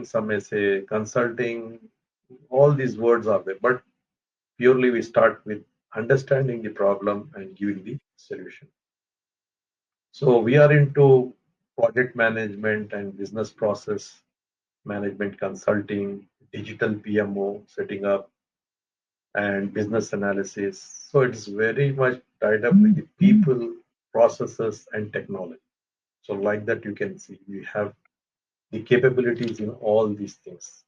some may say consulting, all these words are there, but purely we start with understanding the problem and giving the solution. So we are into project management and business process management consulting, digital PMO setting up, and business analysis. So it's very much tied up with the people, processes, and technology. So like that, you can see we have the capabilities in all these things.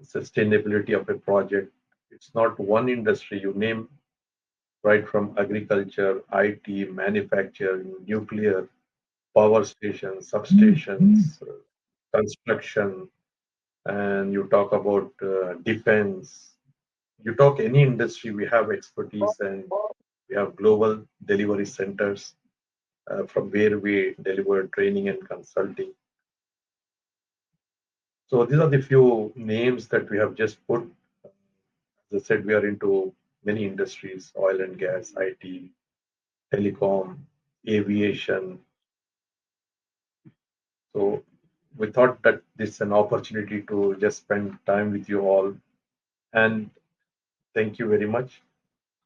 Sustainability of a project. It's not one industry. You name right from agriculture, IT, manufacturing, nuclear, power stations, substations, construction, and you talk about defense. You talk any industry, we have expertise and we have global delivery centers from where we deliver training and consulting. So these are the few names that we have just put. As I said, we are into many industries: oil and gas, IT, telecom, aviation. So we thought that this is an opportunity to just spend time with you all. And thank you very much.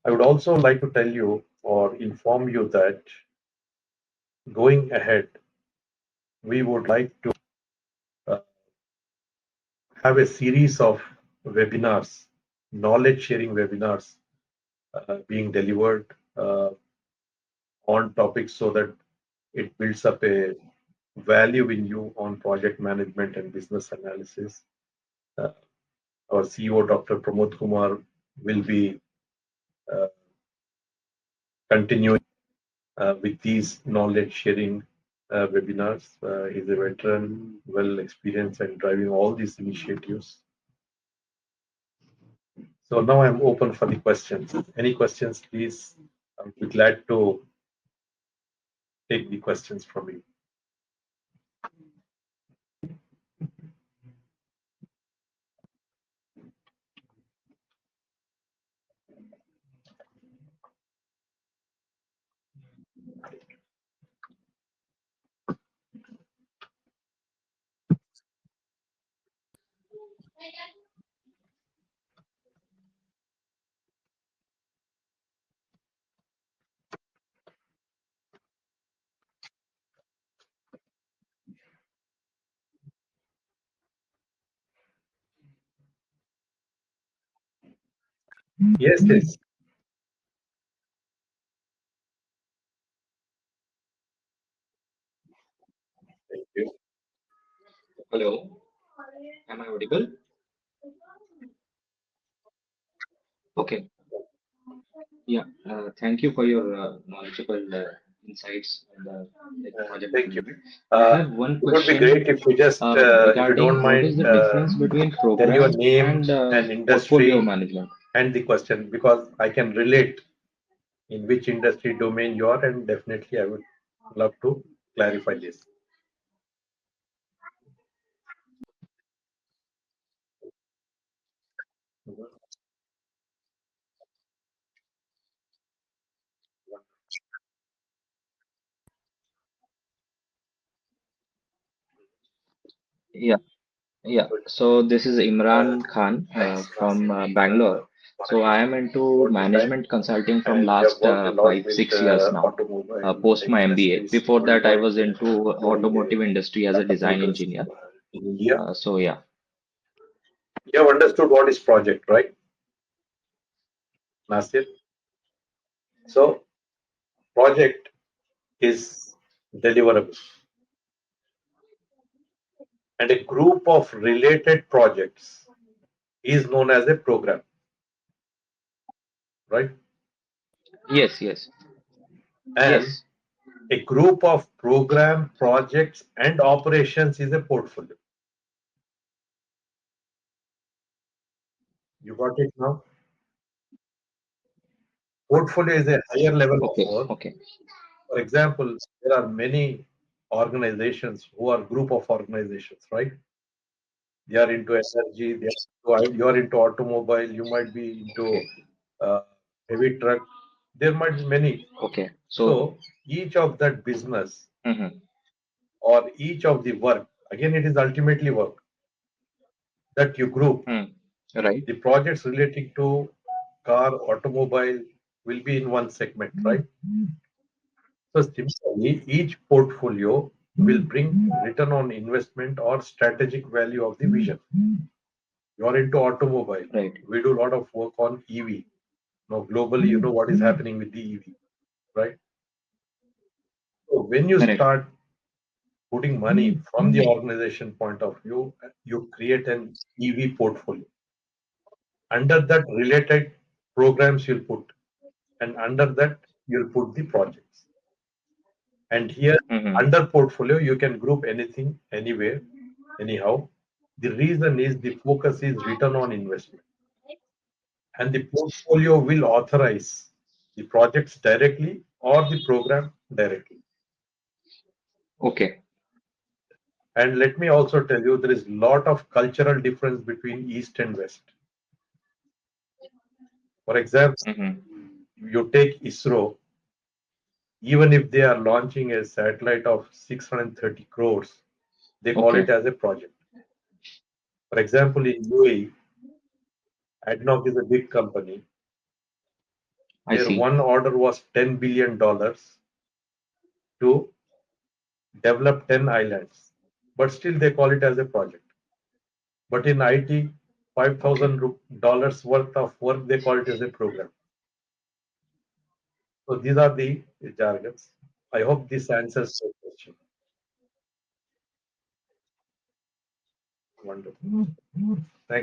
I would also like to tell you or inform you that going ahead, we would like to uh, have a series of webinars, knowledge sharing webinars being delivered on topics so that it builds up a value in you on project management and business analysis. Uh, our CEO, Dr. Pramod Kumar, will be uh, continuing with these knowledge sharing webinars. He's a veteran, well experienced, and driving all these initiatives. So now I'm open for the questions. Any questions, please? I'll be glad to take the questions from you. Yes, yes. Thank you. Hello, am I audible? Okay, yeah. Thank you for your knowledgeable insights on the project Thank you. management. I have one It would be question great if you just, if you don't regarding what is mind, the difference between tell your program name and and portfolio industry management. and the question because I can relate in which industry domain you are, and definitely I would love to clarify this. Yeah, yeah. Good. So this is Uh, Imran Khan Thanks, from Nasir, Bangalore. for So I am into about your time. management consulting from And we have last worked a lot five, with 6 years now, automobile post my MBA. industries Before that, I worldwide, was into including automotive industry as a design competitors engineer. in India. So yeah. You have understood what is project, right, Nasir? So project is deliverable, and a group of related projects is known as a program, right? Yes, yes, And yes. a group of program, projects, and operations is a portfolio. You got it now? Portfolio is a higher level of Okay, work. okay. For example, there are many organizations who are group of organizations, right? They are into energy, you are into automobile, you might be into uh, heavy truck. There might be many. Okay. So, So each of that business mhm, or each of the work, again, it is ultimately work. that you group. Hmm. Right. The projects relating to car, automobile will be in one segment, right? So similarly, each portfolio will bring return on investment or strategic value of the vision. You're into automobile. Right. We do a lot of work on EV. Now, globally, you know what is happening with the EV, right? So when you Correct. start putting money from the organization point of view, you create an EV portfolio. Under that, related programs you'll put, and under that, you'll put the projects. And here, Mm-hmm. under portfolio, you can group anything, anywhere, anyhow. The reason is the focus is return on investment. And the portfolio will authorize the projects directly or the program directly. Okay. And let me also tell you, there is a lot of cultural difference between East and West. For example, Mm-hmm. you take ISRO, even if they are launching a satellite of 630 crores, they call it Okay. as a project. For example, in UAE, ADNOC is a big company. I Their see. one order was $10 billion to develop 10 islands, but still they call it as a project. But in IT, Okay. $5,000 worth of work, they call it as a program. So these are the jargons. I hope this answers your question. Wonderful.